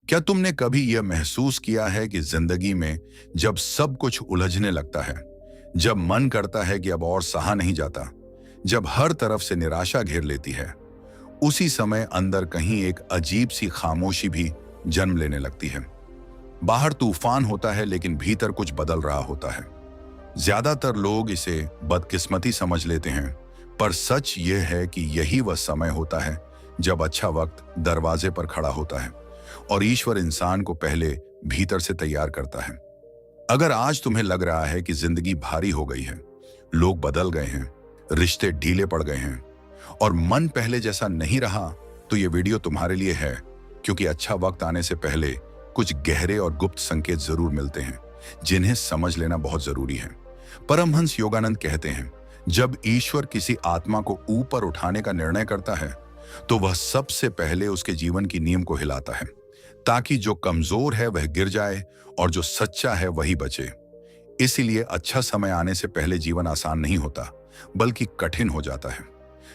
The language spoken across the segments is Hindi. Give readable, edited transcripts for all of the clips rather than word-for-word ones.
क्या तुमने कभी यह महसूस किया है कि जिंदगी में जब सब कुछ उलझने लगता है, जब मन करता है कि अब और सहा नहीं जाता, जब हर तरफ से निराशा घेर लेती है, उसी समय अंदर कहीं एक अजीब सी खामोशी भी जन्म लेने लगती है। बाहर तूफान होता है लेकिन भीतर कुछ बदल रहा होता है। ज्यादातर लोग इसे बदकिस्मती समझ लेते हैं, पर सच यह है कि यही वह समय होता है जब अच्छा वक्त दरवाजे पर खड़ा होता है और ईश्वर इंसान को पहले भीतर से तैयार करता है। अगर आज तुम्हें लग रहा है कि जिंदगी भारी हो गई है, लोग बदल गए हैं, रिश्ते ढीले पड़ गए हैं और मन पहले जैसा नहीं रहा, तो ये वीडियो तुम्हारे लिए है, क्योंकि अच्छा वक्त आने से पहले कुछ गहरे और गुप्त संकेत जरूर मिलते हैं जिन्हें समझ लेना बहुत जरूरी है। परमहंस योगानंद कहते हैं, जब ईश्वर किसी आत्मा को ऊपर उठाने का निर्णय करता है तो वह सबसे पहले उसके जीवन की नींव को हिलाता है, ताकि जो कमजोर है वह गिर जाए और जो सच्चा है वही बचे। इसीलिए अच्छा समय आने से पहले जीवन आसान नहीं होता, बल्कि कठिन हो जाता है।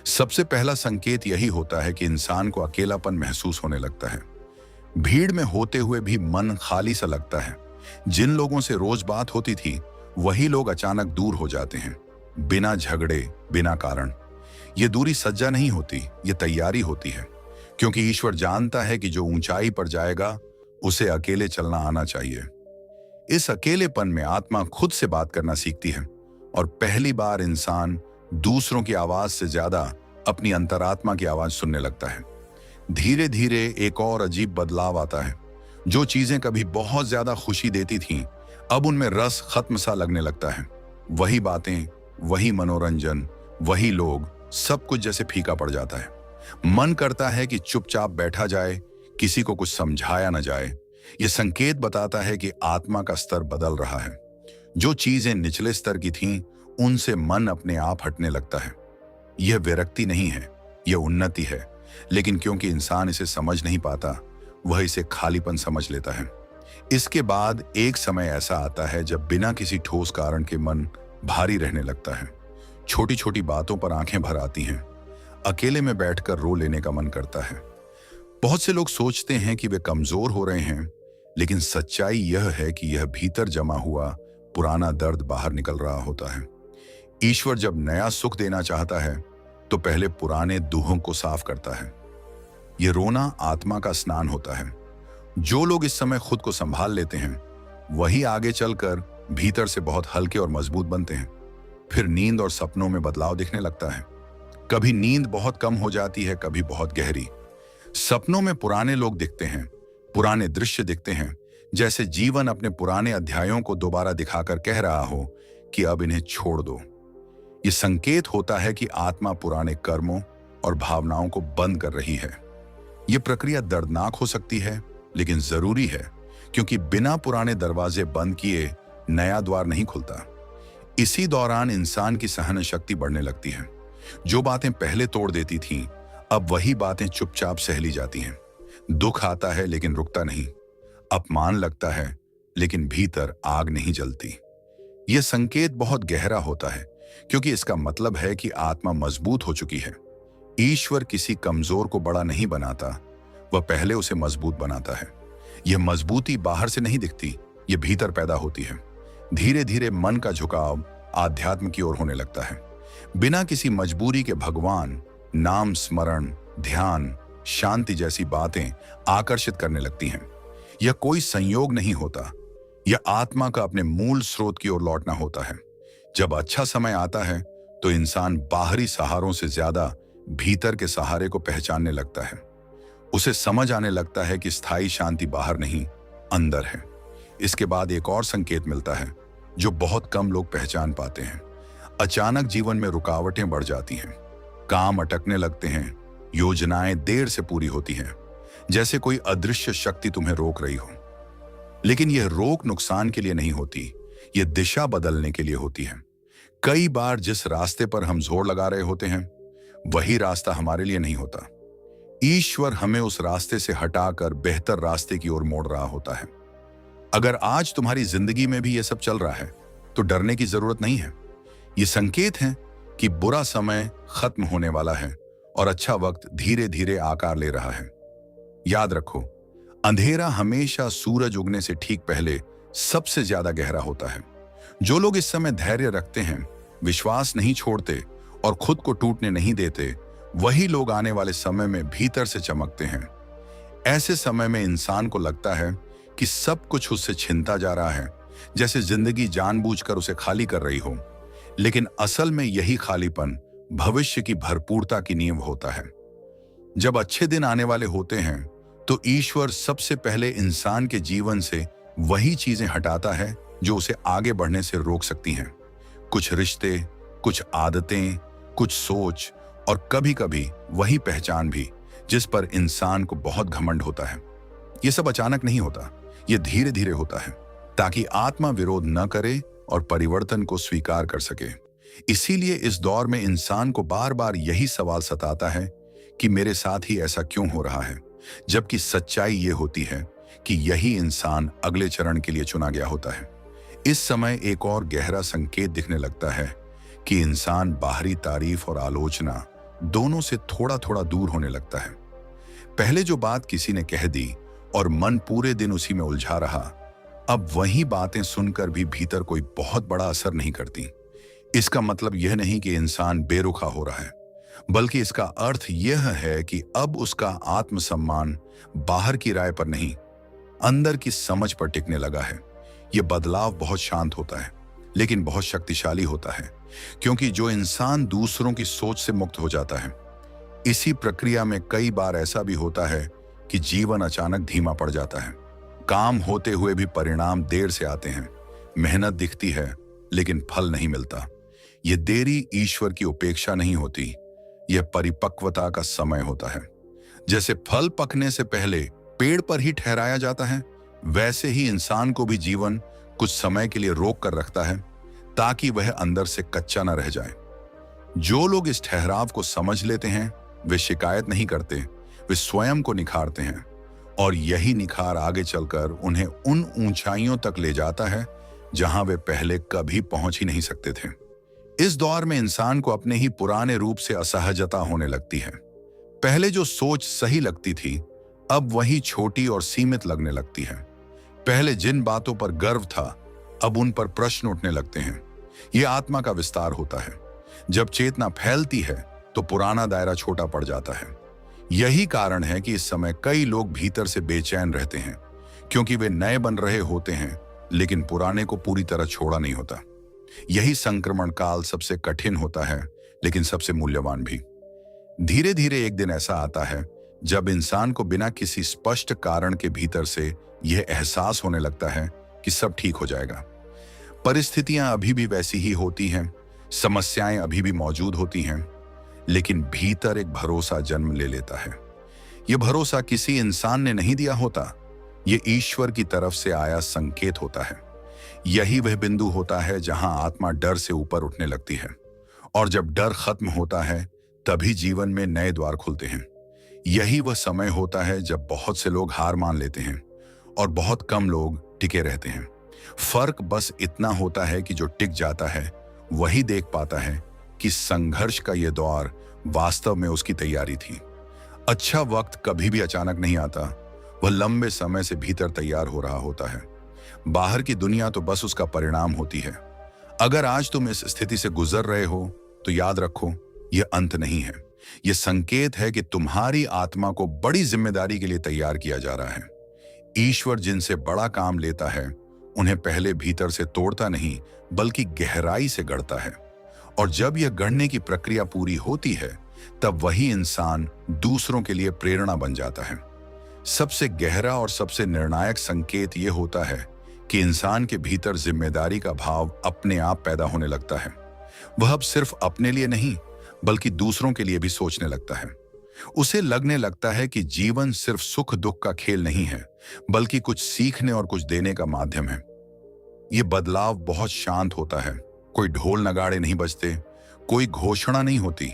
सबसे पहला संकेत यही होता है कि इंसान को अकेलापन महसूस होने लगता है। भीड़ में होते हुए भी मन खाली सा लगता है। जिन लोगों से रोज बात होती थी, वही लोग अचानक दूर हो जाते हैं, बिना झगड़े, बिना कारण। ये दूरी सज्जा नहीं होती, ये तैयारी होती है, क्योंकि ईश्वर जानता है कि जो ऊंचाई पर जाएगा उसे अकेले चलना आना चाहिए। इस अकेलेपन में आत्मा खुद से बात करना सीखती है और पहली बार इंसान दूसरों की आवाज से ज्यादा अपनी अंतरात्मा की आवाज सुनने लगता है। धीरे धीरे एक और अजीब बदलाव आता है। जो चीजें कभी बहुत ज्यादा खुशी देती थीं, अब उनमें रस खत्म सा लगने लगता है। वही बातें, वही मनोरंजन, वही लोग, सब कुछ जैसे फीका पड़ जाता है। मन करता है कि चुपचाप बैठा जाए, किसी को कुछ समझाया न जाए। यह संकेत बताता है कि आत्मा का स्तर बदल रहा है। जो चीजें निचले स्तर की थीं, उनसे मन अपने आप हटने लगता है। यह विरक्ति नहीं है, यह उन्नति है, लेकिन क्योंकि इंसान इसे समझ नहीं पाता, वह इसे खालीपन समझ लेता है। इसके बाद एक समय ऐसा आता है जब बिना किसी ठोस कारण के मन भारी रहने लगता है। छोटी छोटी बातों पर आंखें भर आती हैं। अकेले में बैठकर रो लेने का मन करता है। बहुत से लोग सोचते हैं कि वे कमजोर हो रहे हैं, लेकिन सच्चाई यह है कि यह भीतर जमा हुआ पुराना दर्द बाहर निकल रहा होता है। ईश्वर जब नया सुख देना चाहता है तो पहले पुराने दूहों को साफ करता है। यह रोना आत्मा का स्नान होता है। जो लोग इस समय खुद को संभाल लेते हैं, वही आगे चलकर भीतर से बहुत हल्के और मजबूत बनते हैं। फिर नींद और सपनों में बदलाव दिखने लगता है। कभी नींद बहुत कम हो जाती है, कभी बहुत गहरी। सपनों में पुराने लोग दिखते हैं, पुराने दृश्य दिखते हैं, जैसे जीवन अपने पुराने अध्यायों को दोबारा दिखाकर कह रहा हो कि अब इन्हें छोड़ दो। ये संकेत होता है कि आत्मा पुराने कर्मों और भावनाओं को बंद कर रही है। यह प्रक्रिया दर्दनाक हो सकती है, लेकिन जरूरी है, क्योंकि बिना पुराने दरवाजे बंद किए नया द्वार नहीं खुलता। इसी दौरान इंसान की सहन शक्ति बढ़ने लगती है। जो बातें पहले तोड़ देती थीं, अब वही बातें चुपचाप सह ली जाती हैं। दुख आता है लेकिन रुकता नहीं, अपमान लगता है लेकिन भीतर आग नहीं जलती। यह संकेत बहुत गहरा होता है, क्योंकि इसका मतलब है कि आत्मा मजबूत हो चुकी है। ईश्वर किसी कमजोर को बड़ा नहीं बनाता, वह पहले उसे मजबूत बनाता है। यह मजबूती बाहर से नहीं दिखती, यह भीतर पैदा होती है। धीरे धीरे मन का झुकाव आध्यात्म की ओर होने लगता है। बिना किसी मजबूरी के भगवान, नाम स्मरण, ध्यान, शांति जैसी बातें आकर्षित करने लगती हैं। यह कोई संयोग नहीं होता, यह आत्मा का अपने मूल स्रोत की ओर लौटना होता है। जब अच्छा समय आता है तो इंसान बाहरी सहारों से ज्यादा भीतर के सहारे को पहचानने लगता है। उसे समझ आने लगता है कि स्थायी शांति बाहर नहीं, अंदर है। इसके बाद एक और संकेत मिलता है जो बहुत कम लोग पहचान पाते हैं। अचानक जीवन में रुकावटें बढ़ जाती हैं, काम अटकने लगते हैं, योजनाएं देर से पूरी होती हैं, जैसे कोई अदृश्य शक्ति तुम्हें रोक रही हो। लेकिन यह रोक नुकसान के लिए नहीं होती, यह दिशा बदलने के लिए होती है। कई बार जिस रास्ते पर हम जोर लगा रहे होते हैं, वही रास्ता हमारे लिए नहीं होता। ईश्वर हमें उस रास्ते से हटाकर बेहतर रास्ते की ओर मोड़ रहा होता है। अगर आज तुम्हारी जिंदगी में भी यह सब चल रहा है, तो डरने की जरूरत नहीं है। ये संकेत है कि बुरा समय खत्म होने वाला है और अच्छा वक्त धीरे धीरे आकार ले रहा है। याद रखो, अंधेरा हमेशा सूरज उगने से ठीक पहले सबसे ज्यादा गहरा होता है। जो लोग इस समय धैर्य रखते हैं, विश्वास नहीं छोड़ते और खुद को टूटने नहीं देते, वही लोग आने वाले समय में भीतर से चमकते हैं। ऐसे समय में इंसान को लगता है कि सब कुछ उससे छिनता जा रहा है, जैसे जिंदगी जानबूझकर उसे खाली कर रही हो। लेकिन असल में यही खालीपन भविष्य की भरपूरता की नींव होता है। जब अच्छे दिन आने वाले होते हैं तो ईश्वर सबसे पहले इंसान के जीवन से वही चीजें हटाता है जो उसे आगे बढ़ने से रोक सकती हैं। कुछ रिश्ते, कुछ आदतें, कुछ सोच और कभी-कभी वही पहचान भी जिस पर इंसान को बहुत घमंड होता है। ये सब अचानक नहीं होता, ये धीरे धीरे होता है, ताकि आत्मा विरोध न करे और परिवर्तन को स्वीकार कर सके। इसीलिए इस दौर में इंसान को बार बार यही सवाल सताता है कि मेरे साथ ही ऐसा क्यों हो रहा है, जबकि सच्चाई ये होती है कि यही इंसान अगले चरण के लिए चुना गया होता है। इस समय एक और गहरा संकेत दिखने लगता है कि इंसान बाहरी तारीफ और आलोचना दोनों से थोड़ा थोड़ा दूर होने लगता है। पहले जो बात किसी ने कह दी और मन पूरे दिन उसी में उलझा रहा, अब वही बातें सुनकर भी भीतर कोई बहुत बड़ा असर नहीं करती। इसका मतलब यह नहीं कि इंसान बेरुखा हो रहा है, बल्कि इसका अर्थ यह है कि अब उसका आत्मसम्मान बाहर की राय पर नहीं, अंदर की समझ पर टिकने लगा है। यह बदलाव बहुत शांत होता है, लेकिन बहुत शक्तिशाली होता है, क्योंकि जो इंसान दूसरों की सोच से मुक्त हो जाता है, इसी प्रक्रिया में कई बार ऐसा भी होता है कि जीवन अचानक धीमा पड़ जाता है। काम होते हुए भी परिणाम देर से आते हैं, मेहनत दिखती है लेकिन फल नहीं मिलता। यह देरी ईश्वर की उपेक्षा नहीं होती, यह परिपक्वता का समय होता है। जैसे फल पकने से पहले पेड़ पर ही ठहराया जाता है, वैसे ही इंसान को भी जीवन कुछ समय के लिए रोक कर रखता है, ताकि वह अंदर से कच्चा न रह जाए। जो लोग इस ठहराव को समझ लेते हैं, वे शिकायत नहीं करते, वे स्वयं को निखारते हैं, और यही निखार आगे चलकर उन्हें उन ऊंचाइयों तक ले जाता है जहां वे पहले कभी पहुंच ही नहीं सकते थे। इस दौर में इंसान को अपने ही पुराने रूप से असहजता होने लगती है। पहले जो सोच सही लगती थी, अब वही छोटी और सीमित लगने लगती है। पहले जिन बातों पर गर्व था, अब उन पर प्रश्न उठने लगते हैं। यह आत्मा का विस्तार होता है। जब चेतना फैलती है तो पुराना दायरा छोटा पड़ जाता है। यही कारण है कि इस समय कई लोग भीतर से बेचैन रहते हैं, क्योंकि वे नए बन रहे होते हैं, लेकिन पुराने को पूरी तरह छोड़ा नहीं होता। यही संक्रमण काल सबसे कठिन होता है, लेकिन सबसे मूल्यवान भी। धीरे धीरे एक दिन ऐसा आता है जब इंसान को बिना किसी स्पष्ट कारण के भीतर से यह एहसास होने लगता है कि सब ठीक हो जाएगा। परिस्थितियां अभी भी वैसी ही होती हैं, समस्याएं अभी भी मौजूद होती हैं, लेकिन भीतर एक भरोसा जन्म ले लेता है। यह भरोसा किसी इंसान ने नहीं दिया होता, यह ईश्वर की तरफ से आया संकेत होता है। यही वह बिंदु होता है जहां आत्मा डर से ऊपर उठने लगती है, और जब डर खत्म होता है तभी जीवन में नए द्वार खुलते हैं। यही वह समय होता है जब बहुत से लोग हार मान लेते हैं और बहुत कम लोग टिके रहते हैं। फर्क बस इतना होता है कि जो टिक जाता है वही देख पाता है कि संघर्ष का यह दौर वास्तव में उसकी तैयारी थी। अच्छा वक्त कभी भी अचानक नहीं आता, वह लंबे समय से भीतर तैयार हो रहा होता है। बाहर की दुनिया तो बस उसका परिणाम होती है। अगर आज तुम इस स्थिति से गुजर रहे हो तो याद रखो, यह अंत नहीं है, यह संकेत है कि तुम्हारी आत्मा को बड़ी जिम्मेदारी के लिए तैयार किया जा रहा है। ईश्वर जिनसे बड़ा काम लेता है, उन्हें पहले भीतर से तोड़ता नहीं, बल्कि गहराई से गढ़ता है। और जब यह गढ़ने की प्रक्रिया पूरी होती है, तब वही इंसान दूसरों के लिए प्रेरणा बन जाता है। सबसे गहरा और सबसे निर्णायक संकेत यह होता है कि इंसान के भीतर जिम्मेदारी का भाव अपने आप पैदा होने लगता है। वह अब सिर्फ अपने लिए नहीं, बल्कि दूसरों के लिए भी सोचने लगता है। उसे लगने लगता है कि जीवन सिर्फ सुख दुख का खेल नहीं है, बल्कि कुछ सीखने और कुछ देने का माध्यम है। यह बदलाव बहुत शांत होता है, कोई ढोल नगाड़े नहीं बजते, कोई घोषणा नहीं होती,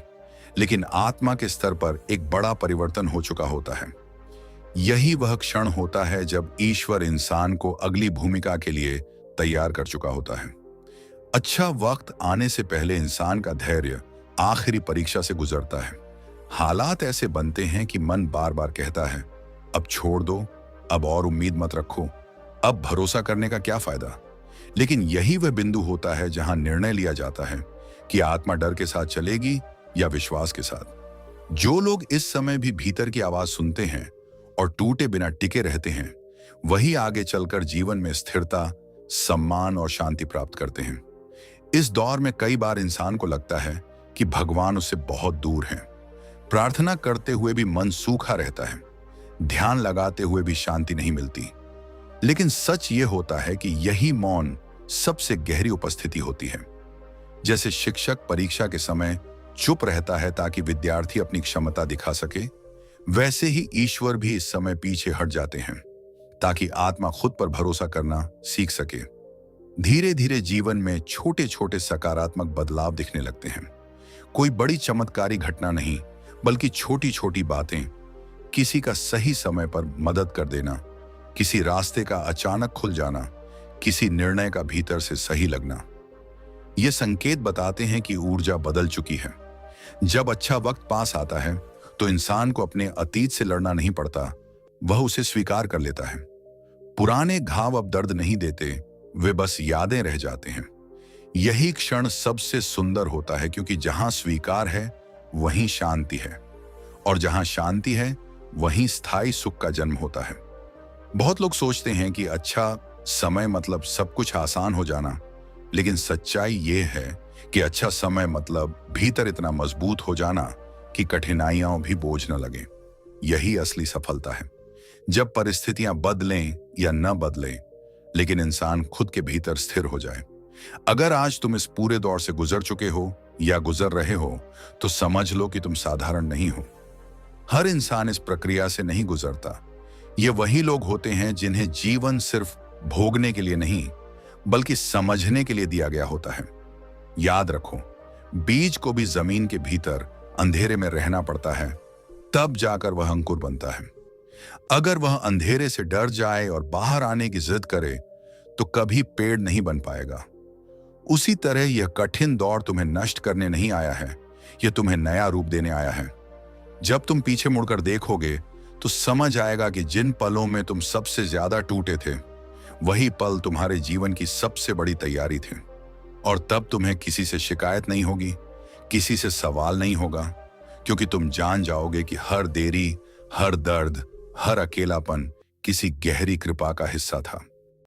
लेकिन आत्मा के स्तर पर एक बड़ा परिवर्तन हो चुका होता है। यही वह क्षण होता है जब ईश्वर इंसान को अगली भूमिका के लिए तैयार कर चुका होता है। अच्छा वक्त आने से पहले इंसान का धैर्य आखिरी परीक्षा से गुजरता है। हालात ऐसे बनते हैं कि मन बार बार कहता है, अब छोड़ दो, अब और उम्मीद मत रखो, अब भरोसा करने का क्या फायदा। लेकिन यही वह बिंदु होता है जहां निर्णय लिया जाता है कि आत्मा डर के साथ चलेगी या विश्वास के साथ। जो लोग इस समय भी भीतर की आवाज सुनते हैं और टूटे बिना टिके रहते हैं, वही आगे चलकर जीवन में स्थिरता, सम्मान और शांति प्राप्त करते हैं। इस दौर में कई बार इंसान को लगता है कि भगवान उससे बहुत दूर हैं। प्रार्थना करते हुए भी मन सूखा रहता है, ध्यान लगाते हुए भी शांति नहीं मिलती। लेकिन सच ये होता है कि यही मौन सबसे गहरी उपस्थिति होती है। जैसे शिक्षक परीक्षा के समय चुप रहता है ताकि विद्यार्थी अपनी क्षमता दिखा सके, वैसे ही ईश्वर भी इस समय पीछे हट जाते हैं ताकि आत्मा खुद पर भरोसा करना सीख सके। धीरे धीरे जीवन में छोटे छोटे सकारात्मक बदलाव दिखने लगते हैं। कोई बड़ी चमत्कारी घटना नहीं, बल्कि छोटी छोटी बातें, किसी का सही समय पर मदद कर देना, किसी रास्ते का अचानक खुल जाना, किसी निर्णय का भीतर से सही लगना। ये संकेत बताते हैं कि ऊर्जा बदल चुकी है। जब अच्छा वक्त पास आता है तो इंसान को अपने अतीत से लड़ना नहीं पड़ता, वह उसे स्वीकार कर लेता है। पुराने घाव अब दर्द नहीं देते, वे बस यादें रह जाते हैं। यही क्षण सबसे सुंदर होता है, क्योंकि जहां स्वीकार है वहीं शांति है, और जहां शांति है वहीं स्थायी सुख का जन्म होता है। बहुत लोग सोचते हैं कि अच्छा समय मतलब सब कुछ आसान हो जाना, लेकिन सच्चाई ये है कि अच्छा समय मतलब भीतर इतना मजबूत हो जाना कि कठिनाइयां भी बोझ न लगे। यही असली सफलता है। जब परिस्थितियां बदलें या न बदलें, लेकिन इंसान खुद के भीतर स्थिर हो जाए। अगर आज तुम इस पूरे दौर से गुजर चुके हो या गुजर रहे हो, तो समझ लो कि तुम साधारण नहीं हो। हर इंसान इस प्रक्रिया से नहीं गुजरता। ये वही लोग होते हैं जिन्हें जीवन सिर्फ भोगने के लिए नहीं, बल्कि समझने के लिए दिया गया होता है। याद रखो, बीज को भी जमीन के भीतर अंधेरे में रहना पड़ता है, तब जाकर वह अंकुर बनता है। अगर वह अंधेरे से डर जाए और बाहर आने की जिद करे, तो कभी पेड़ नहीं बन पाएगा। उसी तरह यह कठिन दौर तुम्हें नष्ट करने नहीं आया है, यह तुम्हें नया रूप देने आया है। जब तुम पीछे मुड़कर देखोगे तो समझ आएगा कि जिन पलों में तुम सबसे ज्यादा टूटे थे, वही पल तुम्हारे जीवन की सबसे बड़ी तैयारी थे। और तब तुम्हें किसी से शिकायत नहीं होगी, किसी से सवाल नहीं होगा, क्योंकि तुम जान जाओगे कि हर देरी, हर दर्द, हर अकेलापन किसी गहरी कृपा का हिस्सा था।